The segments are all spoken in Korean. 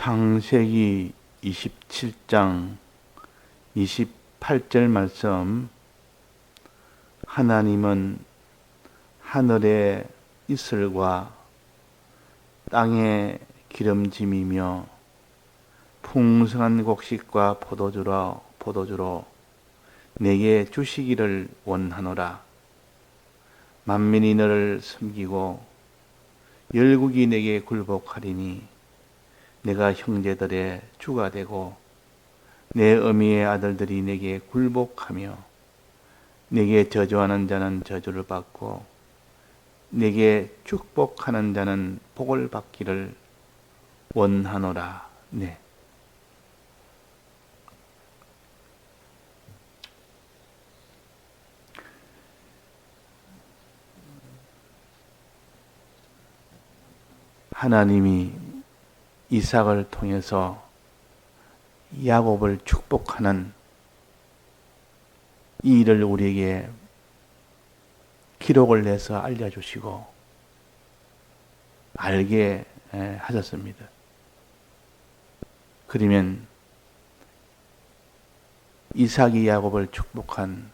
창세기 27장 28절 말씀, 하나님은 하늘의 이슬과 땅의 기름짐이며 풍성한 곡식과 포도주로 내게 주시기를 원하노라. 만민이 너를 섬기고 열국이 내게 굴복하리니 내가 형제들의 주가 되고 내 어미의 아들들이 내게 굴복하며 내게 저주하는 자는 저주를 받고 내게 축복하는 자는 복을 받기를 원하노라. 네. 하나님이 이삭을 통해서 야곱을 축복하는 이 일을 우리에게 기록을 내서 알려주시고 알게 하셨습니다. 그러면 이삭이 야곱을 축복한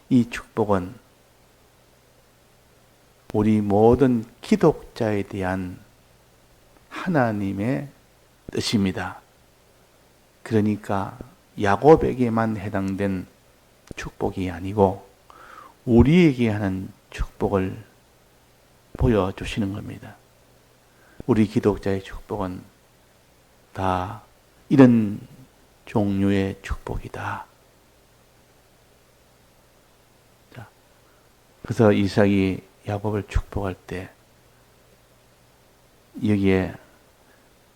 이 축복은 우리 모든 기독자에 대한 하나님의 뜻입니다. 그러니까 야곱에게만 해당된 축복이 아니고 우리에게 하는 축복을 보여주시는 겁니다. 우리 기독자의 축복은 다 이런 종류의 축복이다. 자, 그래서 이삭이 야곱을 축복할 때 여기에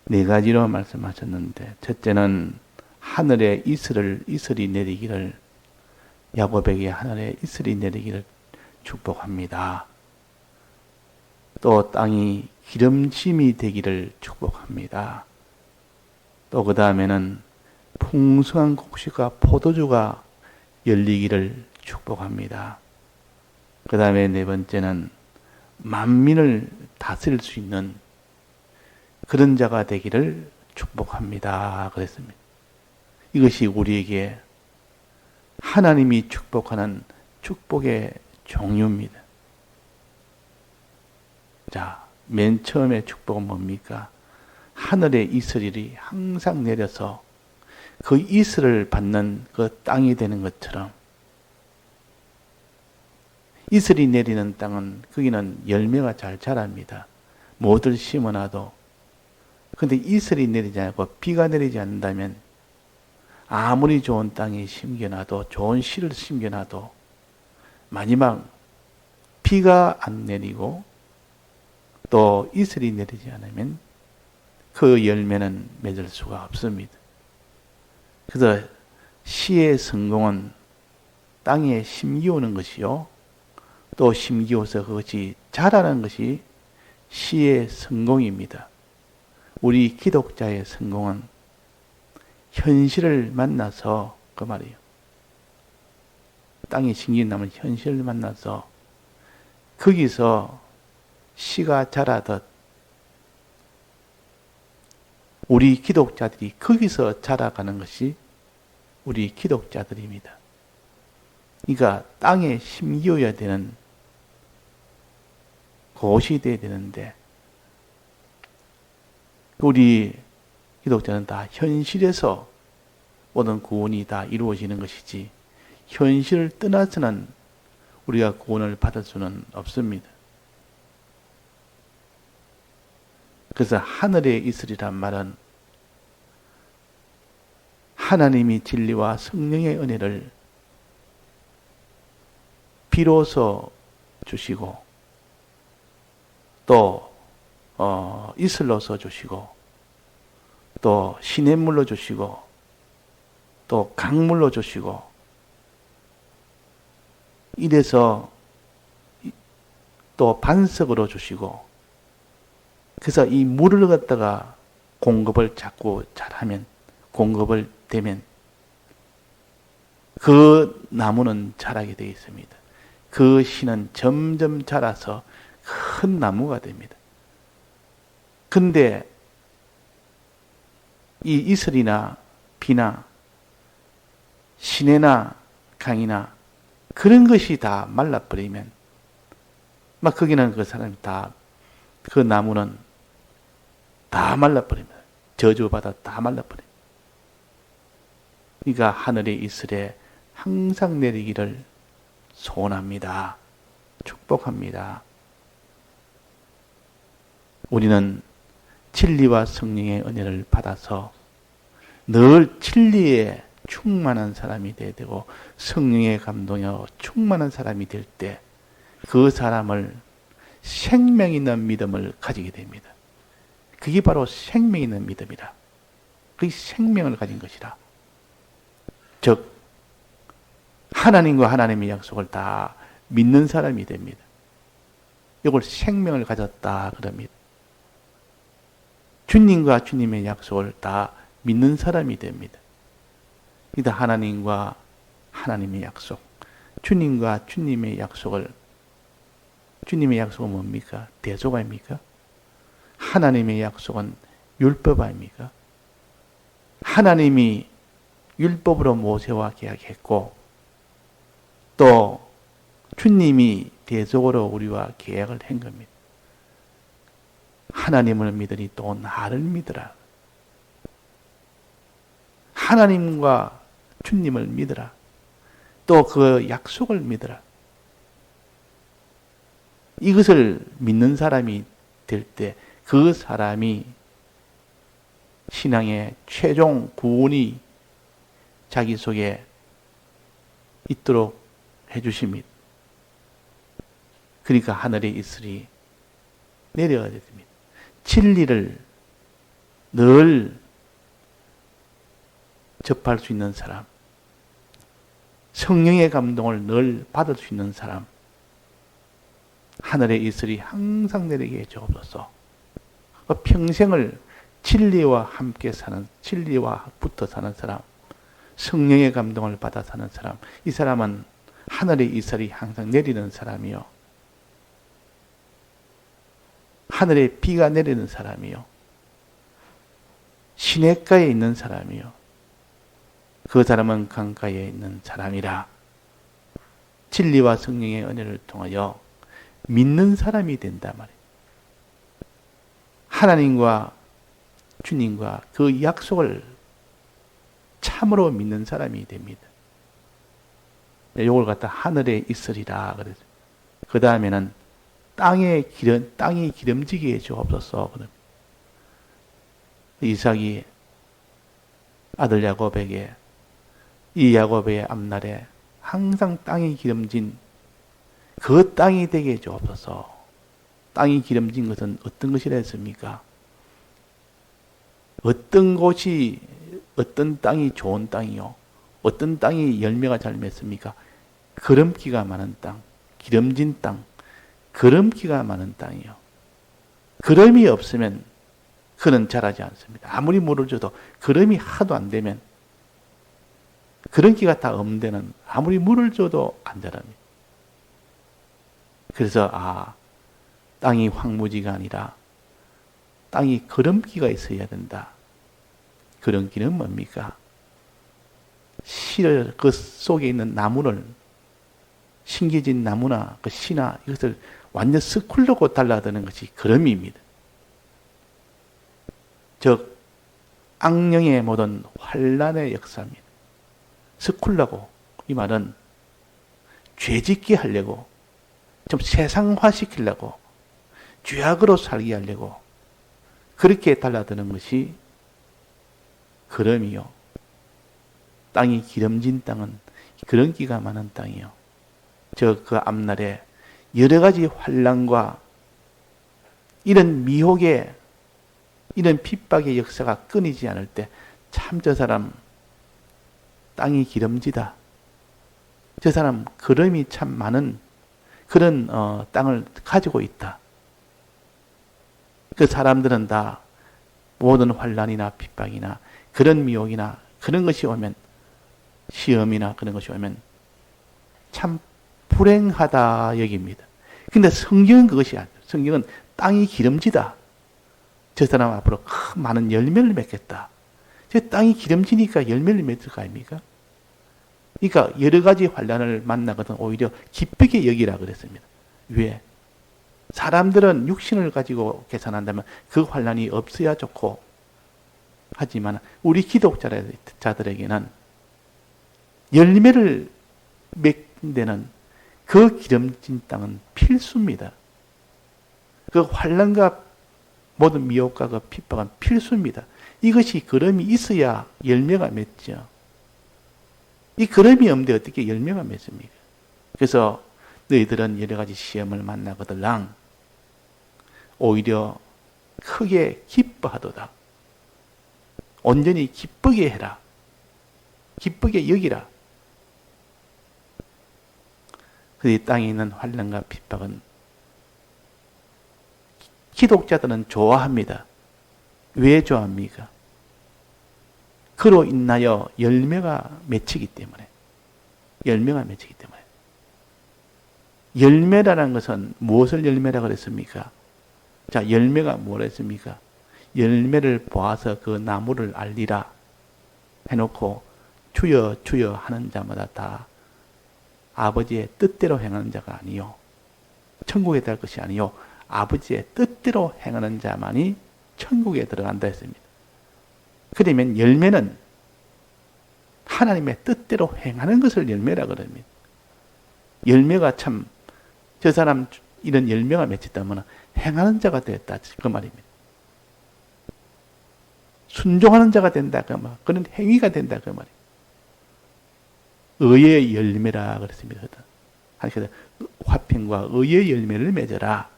네 가지로 말씀하셨는데, 첫째는 하늘에 이슬이 내리기를, 야곱에게 하늘에 이슬이 내리기를 축복합니다. 또 땅이 기름짐이 되기를 축복합니다. 또 그 다음에는 풍성한 곡식과 포도주가 열리기를 축복합니다. 그 다음에 네 번째는 만민을 다스릴 수 있는 그런 자가 되기를 축복합니다. 그랬습니다. 이것이 우리에게 하나님이 축복하는 축복의 종류입니다. 자, 맨 처음에 축복은 뭡니까? 하늘의 이슬이 항상 내려서 그 이슬을 받는 그 땅이 되는 것처럼, 이슬이 내리는 땅은 거기는 열매가 잘 자랍니다. 뭐들 심어놔도. 근데 이슬이 내리지 않고 비가 내리지 않는다면 아무리 좋은 땅에 심겨놔도, 좋은 씨를 심겨놔도 마지막 비가 안 내리고 또 이슬이 내리지 않으면 그 열매는 맺을 수가 없습니다. 그래서 씨의 성공은 땅에 심기우는 것이요, 또 심기워서 그것이 자라는 것이 씨의 성공입니다. 우리 기독자의 성공은 현실을 만나서, 그 말이에요. 땅에 심긴 나무 현실을 만나서 거기서 씨가 자라듯 우리 기독자들이 거기서 자라가는 것이 우리 기독자들입니다. 그러니까 땅에 심기어야 되는 곳이 되어야 되는데, 우리 기독자는 다 현실에서 모든 구원이 다 이루어지는 것이지, 현실을 떠나서는 우리가 구원을 받을 수는 없습니다. 그래서 하늘의 이슬이란 말은 하나님이 진리와 성령의 은혜를 비로소 주시고, 또 이슬로서 주시고, 또 시냇물로 주시고, 또 강물로 주시고, 이래서 또 반석으로 주시고, 그래서 이 물을 갖다가 공급을 자꾸 잘하면, 공급을 되면 그 나무는 자라게 되어 있습니다. 그 씨는 점점 자라서 큰 나무가 됩니다. 근데 이 이슬이나 비나 시내나 강이나 그런 것이 다 말라버리면 막 거기는 그 사람이 다 그 나무는 다 말라버립니다. 저주받아 다 말라버립니다. 그러니까 하늘의 이슬에 항상 내리기를 소원합니다. 축복합니다. 우리는 진리와 성령의 은혜를 받아서 늘 진리에 충만한 사람이 되어야 되고 성령의 감동에 충만한 사람이 될 때 그 사람을 생명 있는 믿음을 가지게 됩니다. 그게 바로 생명 있는 믿음이라. 그게 생명을 가진 것이라. 즉 하나님과 하나님의 약속을 다 믿는 사람이 됩니다. 이걸 생명을 가졌다 그럽니다. 주님과 주님의 약속을 다 믿는 사람이 됩니다. 이다 하나님과 하나님의 약속, 주님과 주님의 약속을, 주님의 약속은 뭡니까? 대속 아닙니까? 하나님의 약속은 율법 아닙니까? 하나님이 율법으로 모세와 계약했고 또 주님이 대속으로 우리와 계약을 한 겁니다. 하나님을 믿으니 또 나를 믿으라. 하나님과 주님을 믿으라. 또 그 약속을 믿으라. 이것을 믿는 사람이 될 때 그 사람이 신앙의 최종 구원이 자기 속에 있도록 해주십니다. 그러니까 하늘의 이슬이 내려가야 됩니다. 진리를 늘 접할 수 있는 사람, 성령의 감동을 늘 받을 수 있는 사람, 하늘의 이슬이 항상 내리게 해 주옵소서. 평생을 진리와 함께 사는, 진리와 붙어 사는 사람, 성령의 감동을 받아 사는 사람, 이 사람은 하늘의 이슬이 항상 내리는 사람이요. 하늘에 비가 내리는 사람이요. 시냇가에 있는 사람이요. 그 사람은 강가에 있는 사람이라. 진리와 성령의 은혜를 통하여 믿는 사람이 된단 말이에요. 하나님과 주님과 그 약속을 참으로 믿는 사람이 됩니다. 이걸 갖다 하늘에 있으리라 그래서 그 다음에는 땅이 기름지게 해주옵소서. 이삭이 아들 야곱에게 이 야곱의 앞날에 항상 땅이 기름진 그 땅이 되게 해주옵소서. 땅이 기름진 것은 어떤 것이라 했습니까? 어떤 곳이, 어떤 땅이 좋은 땅이요? 어떤 땅이 열매가 잘 맺습니까? 기름기가 많은 땅, 기름진 땅, 기름기가 많은 땅이요. 기름이 없으면 그는 자라지 않습니다. 아무리 물을 줘도 기름이 하도 안 되면, 기름기가 다 없는 데는 아무리 물을 줘도 안 자랍니다. 그래서 땅이 황무지가 아니라 땅이 기름기가 있어야 된다. 기름기는 뭡니까? 씨를 그 속에 있는 나무를, 심겨진 나무나 그 씨나 이것을 완전 스쿨르고 달라드는 것이 기름입니다. 즉 악령의 모든 환란의 역사입니다. 스쿨라고 이 말은 죄짓게 하려고, 좀 세상화시키려고, 죄악으로 살게 하려고 그렇게 달라드는 것이 기름이요. 땅이 기름진 땅은 기름기가 많은 땅이요. 그 앞날에 여러 가지 환난과 이런 미혹의, 이런 핍박의 역사가 끊이지 않을 때 참 저 사람 땅이 기름지다. 저 사람 기름이 참 많은 그런 땅을 가지고 있다. 그 사람들은 다 모든 환난이나 핍박이나 그런 미혹이나 그런 것이 오면, 시험이나 그런 것이 오면 참 불행하다 여깁니다. 근데 성경은 그것이 아니에요. 성경은 땅이 기름지다. 저 사람 앞으로 큰 많은 열매를 맺겠다. 저 땅이 기름지니까 열매를 맺을 거 아닙니까? 그러니까 여러 가지 환난을 만나거든 오히려 기쁘게 여기라 그랬습니다. 왜? 사람들은 육신을 가지고 계산한다면 그 환난이 없어야 좋고, 하지만 우리 기독자들에게는 열매를 맺는 데는 그 기름진 땅은 필수입니다. 그 환난과 모든 미혹과 그 핍박은 필수입니다. 이것이 걸음이 있어야 열매가 맺죠. 이 걸음이 없는데 어떻게 열매가 맺습니까? 그래서 너희들은 여러 가지 시험을 만나거들랑 오히려 크게 기뻐하도다. 온전히 기쁘게 해라. 기쁘게 여기라. 그 땅에 있는 환난과 핍박은 기독자들은 좋아합니다. 왜 좋아합니까? 그로 인하여 열매가 맺히기 때문에. 열매가 맺히기 때문에. 열매라는 것은 무엇을 열매라고 그랬습니까? 자, 열매가 뭐라 했습니까? 열매를 보아서 그 나무를 알리라 해놓고 주여 주여 하는 자마다 다 아버지의 뜻대로 행하는 자가 아니요 천국에 갈 것이 아니요 아버지의 뜻대로 행하는 자만이 천국에 들어간다 했습니다. 그러면 열매는 하나님의 뜻대로 행하는 것을 열매라 그럽니다. 열매가 참 저 사람 이런 열매가 맺혔다면 행하는 자가 됐다 그 말입니다. 순종하는 자가 된다 그 말. 그런 행위가 된다 그 말입니다. 의의 열매라 그랬습니다. 화평과 의의 열매를 맺어라.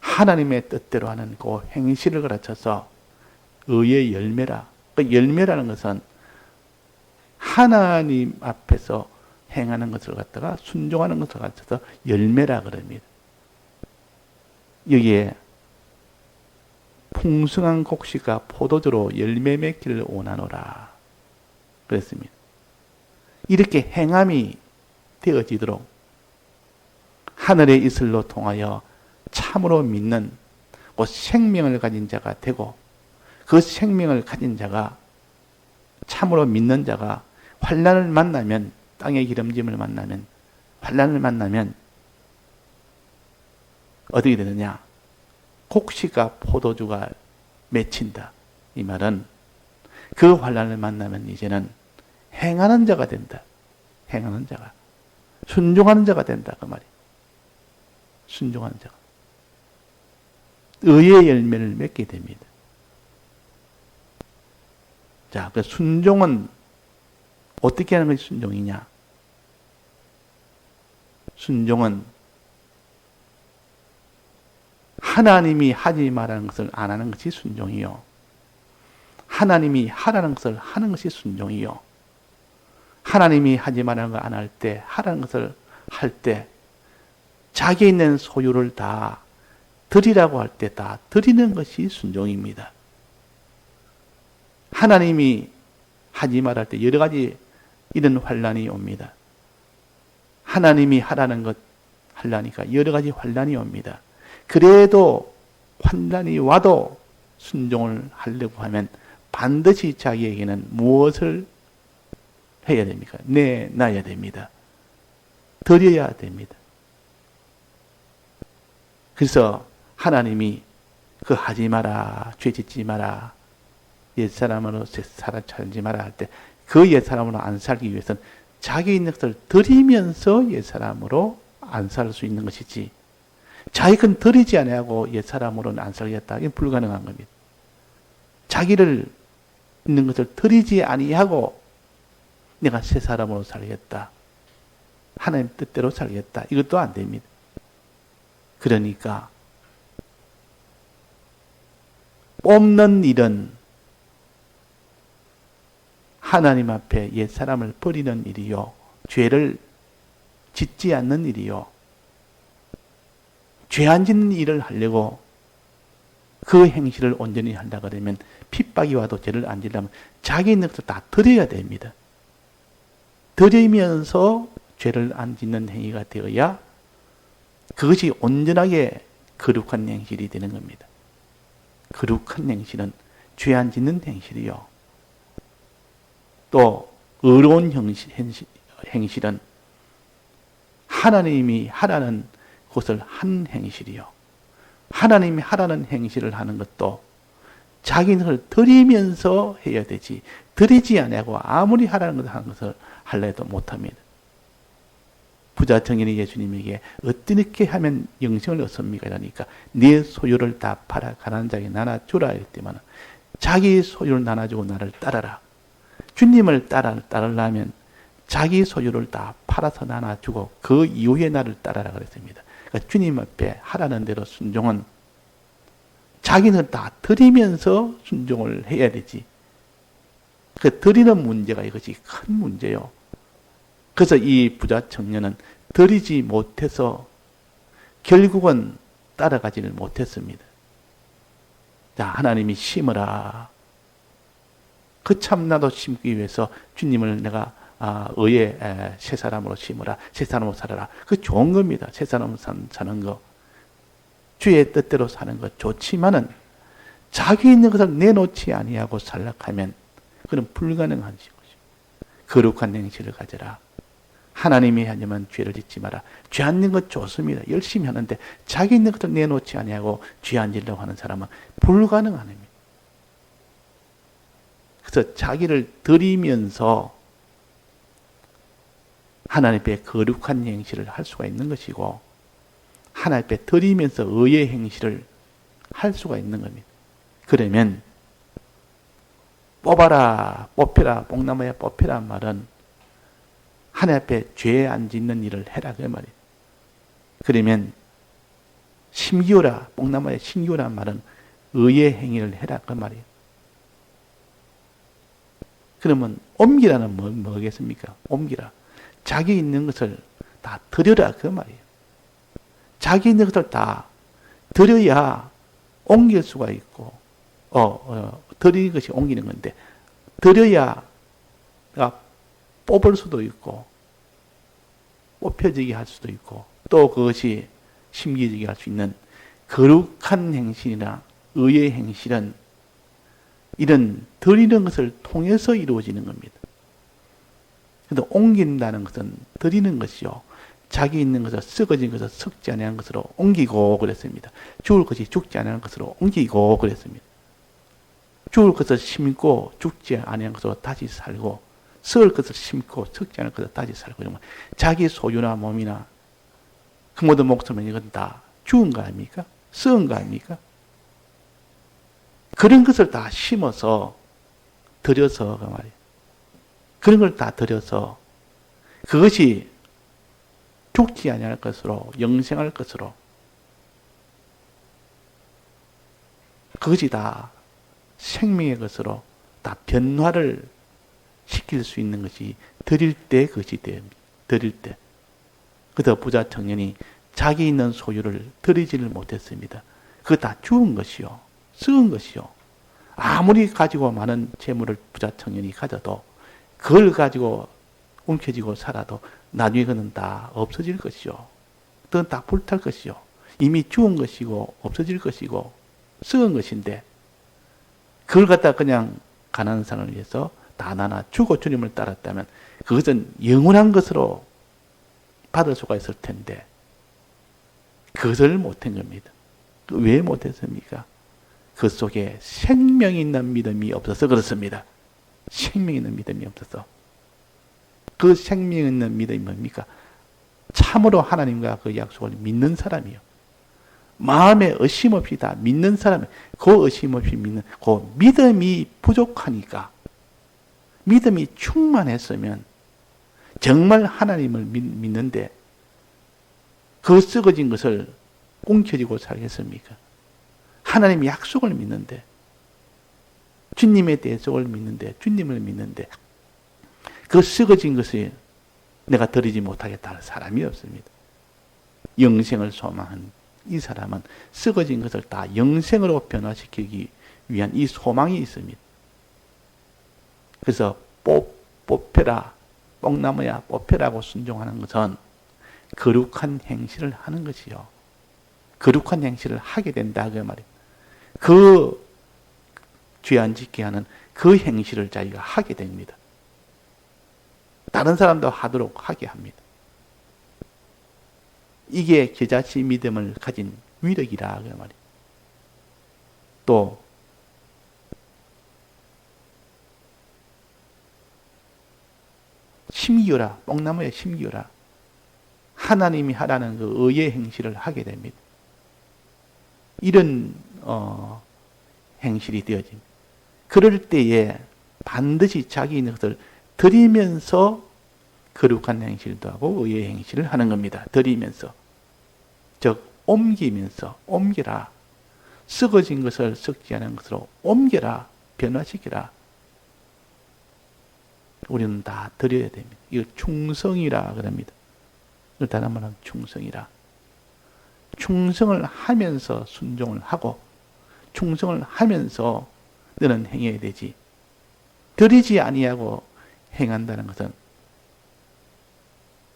하나님의 뜻대로 하는 그 행실을 가르쳐서 의의 열매라. 그 열매라는 것은 하나님 앞에서 행하는 것을 갖다가 순종하는 것을 갖춰서 열매라 그럽니다. 여기에 풍성한 곡식과 포도주로 열매 맺기를 원하노라 그랬습니다. 이렇게 행함이 되어지도록 하늘의 이슬로 통하여 참으로 믿는 그 생명을 가진 자가 되고 그 생명을 가진 자가 참으로 믿는 자가 환난을 만나면 땅의 기름짐을 만나면 환난을 만나면 어떻게 되느냐? 곡식과 포도주가 맺힌다. 이 말은 그 환난을 만나면 이제는 행하는 자가 된다. 행하는 자가 순종하는 자가 된다. 그 말이 순종하는 자가 의의 열매를 맺게 됩니다. 자, 그 순종은 어떻게 하는 것이 순종이냐? 순종은 하나님이 하지 말라는 것을 안 하는 것이 순종이요. 하나님이 하라는 것을 하는 것이 순종이요. 하나님이 하지 말라는 걸 안 할 때, 하라는 것을 할 때, 자기 있는 소유를 다 드리라고 할 때 다 드리는 것이 순종입니다. 하나님이 하지 말할 때 여러 가지 이런 환난이 옵니다. 하나님이 하라는 것 하려니까 여러 가지 환난이 옵니다. 그래도 환난이 와도 순종을 하려고 하면 반드시 자기에게는 무엇을 해야 됩니까? 내놔야 됩니다. 드려야 됩니다. 그래서 하나님이 그 하지 마라, 죄 짓지 마라, 옛사람으로 살지 마라 할 때 그 옛사람으로 안 살기 위해서는 자기 있는 것을 드리면서 옛사람으로 안 살 수 있는 것이지 자기 건 드리지 아니하고 옛사람으로는 안 살겠다. 이건 불가능한 겁니다. 자기를 있는 것을 드리지 아니하고 내가 새 사람으로 살겠다. 하나님 뜻대로 살겠다. 이것도 안 됩니다. 그러니까 뽑는 일은 하나님 앞에 옛사람을 버리는 일이요. 죄를 짓지 않는 일이요. 죄 안 짓는 일을 하려고 그 행실을 온전히 한다 그러면 핍박이 와도 죄를 안 지려면 자기 있는 것을 다 드려야 됩니다. 드리면서 죄를 안 짓는 행위가 되어야 그것이 온전하게 거룩한 행실이 되는 겁니다. 거룩한 행실은 죄 안 짓는 행실이요. 또 의로운 행실은 하나님이 하라는 것을 한 행실이요. 하나님이 하라는 행실을 하는 것도 자기를 드리면서 해야 되지, 드리지 아니하고 아무리 하라는 것을 하는 것을 할래 해도 못합니다. 부자 청년이 예수님에게 어떻게 하면 영생을 얻습니까? 이러니까 네 소유를 다 팔아 가난한 자에게 나눠주라 했더니만 자기 소유를 나눠주고 나를 따라라. 주님을 따르려면 자기 소유를 다 팔아서 나눠주고 그 이후에 나를 따라라 그랬습니다. 그러니까 주님 앞에 하라는 대로 순종은 자기는 다 드리면서 순종을 해야 되지. 그 드리는 문제가 이것이 큰 문제요. 그래서 이 부자 청년은 드리지 못해서 결국은 따라가지를 못했습니다. 자, 하나님이 심으라. 그 참나도 심기 위해서 주님을 내가 의의 새 사람으로 심으라. 새 사람으로 살아라. 그 좋은 겁니다. 새 사람으로 사는 거. 주의 뜻대로 사는 것 좋지만은 자기 있는 것을 내놓지 아니하고 살락하면 그건 불가능한 것이죠. 거룩한 행실을 가져라. 하나님이 하냐면 죄를 짓지 마라. 죄 안 짓는 것 좋습니다. 열심히 하는데 자기 있는 것을 내놓지 아니하고 죄 안 짓려고 하는 사람은 불가능한 겁니다. 그래서 자기를 드리면서 하나님 앞에 거룩한 행실을 할 수가 있는 것이고 하나님 앞에 드리면서 의의 행실을 할 수가 있는 겁니다. 그러면 뽑아라, 뽑혀라, 뽕나무에 뽑혀라 말은 하나님 앞에 죄 안 짓는 일을 해라 그 말이에요. 그러면 심기어라, 뽕나무에 심기어라 말은 의의 행위를 해라 그 말이에요. 그러면 옮기라는 뭐겠습니까? 옮기라. 자기 있는 것을 다 드려라 그 말이에요. 자기 있는 것을 다 드려야 옮길 수가 있고 드리는 것이 옮기는 건데 드려야 뽑을 수도 있고 뽑혀지게 할 수도 있고 또 그것이 심기지게 할 수 있는 거룩한 행실이나 의의 행실은 이런 드리는 것을 통해서 이루어지는 겁니다. 그래서 옮긴다는 것은 드리는 것이요. 자기 있는 것을 썩어진 것을 썩지 아니한 것으로 옮기고 그랬습니다. 죽을 것이 죽지 아니한 것으로 옮기고 그랬습니다. 죽을 것을 심고 죽지 아니한 것으로 다시 살고 썩을 것을 심고 썩지 않을 것을 다시 살고 이러면 자기 소유나 몸이나 그 모든 목숨은 이건 다 죽은 거 아닙니까? 썩은 거 아닙니까? 그런 것을 다 심어서 들여서 그 말이에요. 그런 걸 다 들여서 그것이 죽지 아니할 것으로 영생할 것으로 그것이 다 생명의 것으로 다 변화를 시킬 수 있는 것이 드릴 때 그것이 됩니다. 드릴 때. 그래서 부자 청년이 자기 있는 소유를 드리지를 못했습니다. 그거 다 죽은 것이요. 썩은 것이요. 아무리 가지고 많은 재물을 부자 청년이 가져도 그걸 가지고 움켜쥐고 살아도 나중에 그는 다 없어질 것이요. 그건 다 불탈 것이요. 이미 죽은 것이고 없어질 것이고 썩은 것인데 그걸 갖다 그냥 가난한 사람을 위해서 다 나눠 주고 주님을 따랐다면 그것은 영원한 것으로 받을 수가 있을 텐데 그것을 못한 겁니다. 왜 못했습니까? 그 속에 생명이 있는 믿음이 없어서 그렇습니다. 생명이 있는 믿음이 없어서. 그 생명이 있는 믿음이 뭡니까? 참으로 하나님과 그 약속을 믿는 사람이요. 마음에 의심 없이 다 믿는 사람이 그 의심 없이 믿는 그 믿음이 부족하니까 믿음이 충만했으면 정말 하나님을 믿는데 그 썩어진 것을 꽁쳐지고 살겠습니까? 하나님 약속을 믿는데 주님의 대속을 믿는데 주님을 믿는데 그 썩어진 것을 내가 드리지 못하겠다는 사람이 없습니다. 영생을 소망한 이 사람은 썩어진 것을 다 영생으로 변화시키기 위한 이 소망이 있습니다. 그래서 뽑혀라, 뽕나무야 뽑혀라고 순종하는 것은 거룩한 행실을 하는 것이요. 거룩한 행실을 하게 된다 그 말이에요. 그 죄 안 짓게 하는 그 행실을 자기가 하게 됩니다. 다른 사람도 하도록 하게 합니다. 이게 겨자씨 믿음을 가진 위력이라 그 말이에요. 또 심기어라, 뽕나무에 심기어라. 하나님이 하라는 그 의의 행실을 하게 됩니다. 이런 행실이 되어집니다. 그럴 때에 반드시 자기 있는 것을 드리면서 거룩한 행실도 하고 의의 행실을 하는 겁니다. 드리면서, 즉 옮기면서, 옮겨라. 썩어진 것을 썩지 않은 것으로 옮겨라, 변화시키라. 우리는 다 드려야 됩니다. 이걸 충성이라 그럽니다. 이걸 다른 말로 하면 충성이라. 충성을 하면서 순종을 하고 충성을 하면서 너는 행해야 되지. 드리지 아니하고 행한다는 것은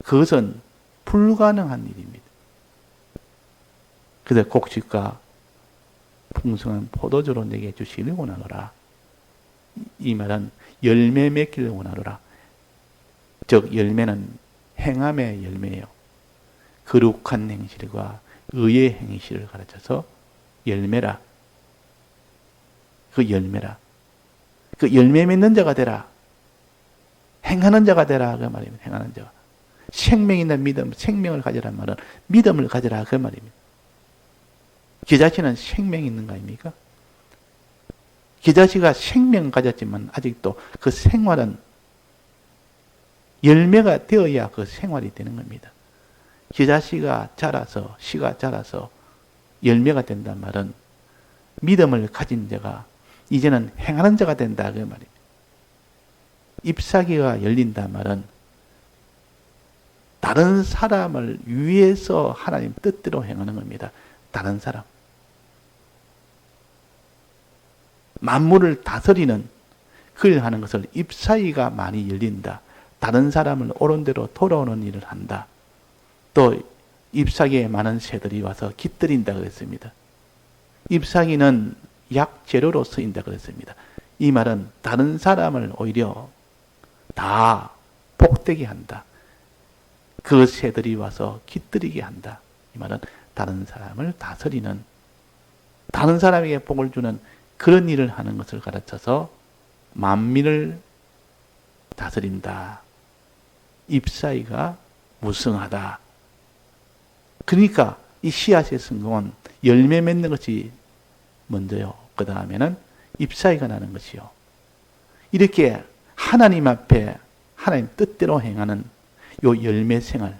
그것은 불가능한 일입니다. 그래서 곡식과 풍성한 포도주로 내게 주시기를 원하노라. 이 말은 열매 맺기를 원하노라. 즉 열매는 행함의 열매예요. 거룩한 행실과 의의 행실을 가르쳐서 열매라. 그 열매라. 그 열매 맺는 자가 되라. 행하는 자가 되라. 그 말입니다. 행하는 자가. 생명이나 믿음, 생명을 가지라는 말은 믿음을 가지라. 그 말입니다. 겨자씨는 생명이 있는 거 아닙니까? 겨자씨가 생명을 가졌지만 아직도 그 생활은 열매가 되어야 그 생활이 되는 겁니다. 겨자씨가 자라서, 씨가 자라서 열매가 된다는 말은 믿음을 가진 자가 이제는 행하는 자가 된다. 그 말입니다. 잎사귀가 열린다 말은 다른 사람을 위해서 하나님 뜻대로 행하는 겁니다. 다른 사람. 만물을 다스리는 그를 하는 것을 잎사귀가 많이 열린다. 다른 사람을 옳은 대로 돌아오는 일을 한다. 또 잎사귀에 많은 새들이 와서 깃들인다 그랬습니다. 잎사귀는 약재료로 쓰인다 그랬습니다. 이 말은 다른 사람을 오히려 다 복되게 한다. 그 새들이 와서 깃들이게 한다. 이 말은 다른 사람을 다스리는, 다른 사람에게 복을 주는 그런 일을 하는 것을 가르쳐서 만민을 다스린다. 잎사귀가 무성하다. 그러니까 이 씨앗의 성공은 열매 맺는 것이 먼저요. 그 다음에는 잎사귀가 나는 것이요. 이렇게 하나님 앞에 하나님 뜻대로 행하는 요 열매 생활,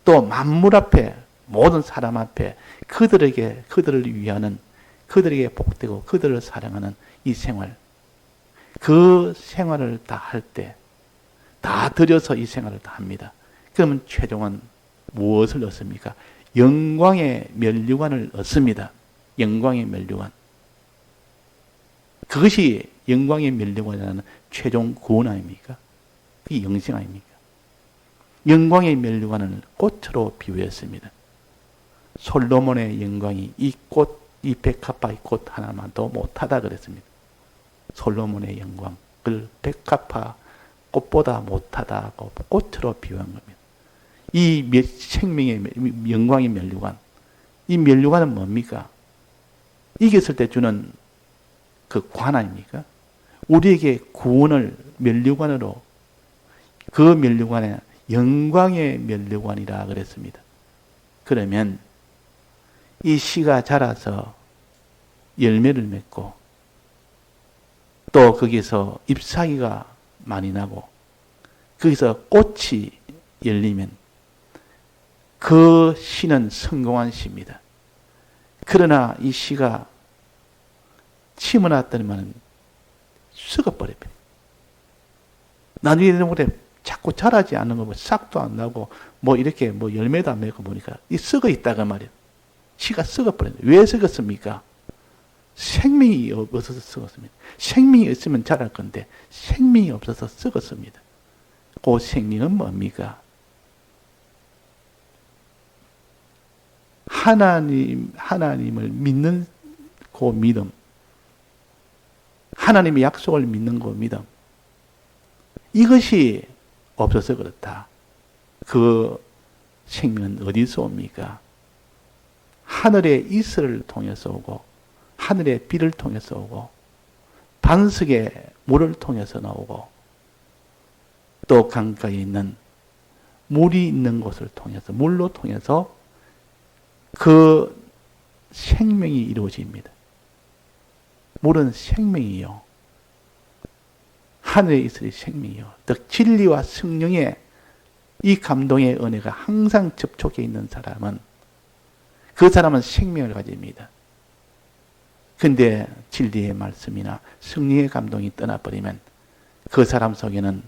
또 만물 앞에 모든 사람 앞에 그들을 위하는, 그들에게 복되고 그들을 사랑하는 이 생활, 그 생활을 다 할 때 다 들여서 이 생활을 다 합니다. 그러면 최종은 무엇을 얻습니까? 영광의 면류관을 얻습니다. 영광의 면류관. 그것이 영광의 면류관이라는 최종 구원 아닙니까? 그게 영생 아닙니까? 영광의 면류관을 꽃으로 비유했습니다. 솔로몬의 영광이 이 꽃, 이 백합화 꽃 하나만도 못하다 그랬습니다. 솔로몬의 영광을 백합화 꽃보다 못하다고 꽃으로 비유한 겁니다. 이 생명의 영광의 면류관, 이 면류관은 뭡니까? 이겼을 때 주는 그 관 아닙니까? 우리에게 구원을 면류관으로, 그 면류관에 영광의 면류관이라 그랬습니다. 그러면 이 씨가 자라서 열매를 맺고 또 거기서 잎사귀가 많이 나고 거기서 꽃이 열리면 그 씨는 성공한 씨입니다. 그러나 이 씨가 심어 놨더니만 썩어버립니다. 나중에 보래 자꾸 자라지 않는 거, 뭐 싹도 안 나고, 뭐 이렇게 뭐 열매도 안 맺고 보니까 이 썩어 있다가 말이에요. 씨가 썩어버렸어요. 왜 썩었습니까? 생명이 없어서 썩었습니다. 생명이 있으면 자랄 건데 생명이 없어서 썩었습니다. 그 생명은 뭡니까? 하나님을 믿는 그 믿음, 하나님의 약속을 믿는 그 믿음. 이것이 없어서 그렇다. 그 생명은 어디서 옵니까? 하늘의 이슬을 통해서 오고 하늘의 비를 통해서 오고 반석의 물을 통해서 나오고 또 강가에 있는 물이 있는 곳을 통해서 물로 통해서 그 생명이 이루어집니다. 물은 생명이요. 하늘에 있을 생명이요. 즉 진리와 성령의 이 감동의 은혜가 항상 접촉해 있는 사람은 그 사람은 생명을 가집니다. 근데 진리의 말씀이나 성령의 감동이 떠나버리면 그 사람 속에는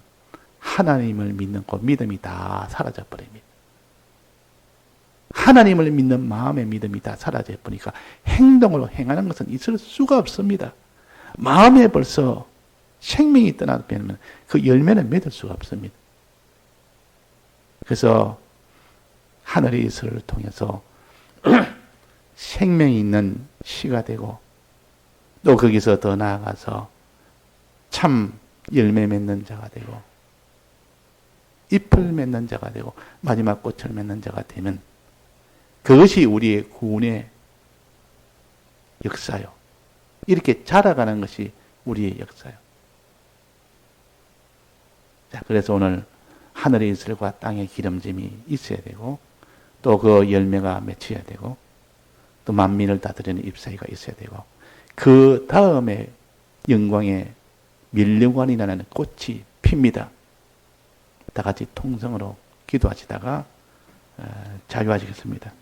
하나님을 믿는 그 믿음이 다 사라져버립니다. 하나님을 믿는 마음의 믿음이 다 사라져버리니까 행동으로 행하는 것은 있을 수가 없습니다. 마음에 벌써 생명이 떠나면 그 열매는 맺을 수가 없습니다. 그래서 하늘의 이슬을 통해서 생명이 있는 씨가 되고 또 거기서 더 나아가서 참 열매 맺는 자가 되고 잎을 맺는 자가 되고 마지막 꽃을 맺는 자가 되면 그것이 우리의 구원의 역사요. 이렇게 자라가는 것이 우리의 역사요. 자, 그래서 오늘 하늘의 이슬과 땅의 기름짐이 있어야 되고 또 그 열매가 맺혀야 되고 또 만민을 다스리는 잎사귀가 있어야 되고 그 다음에 영광의 밀려관이라는 꽃이 핍니다. 다 같이 통성으로 기도하시다가 자유하시겠습니다.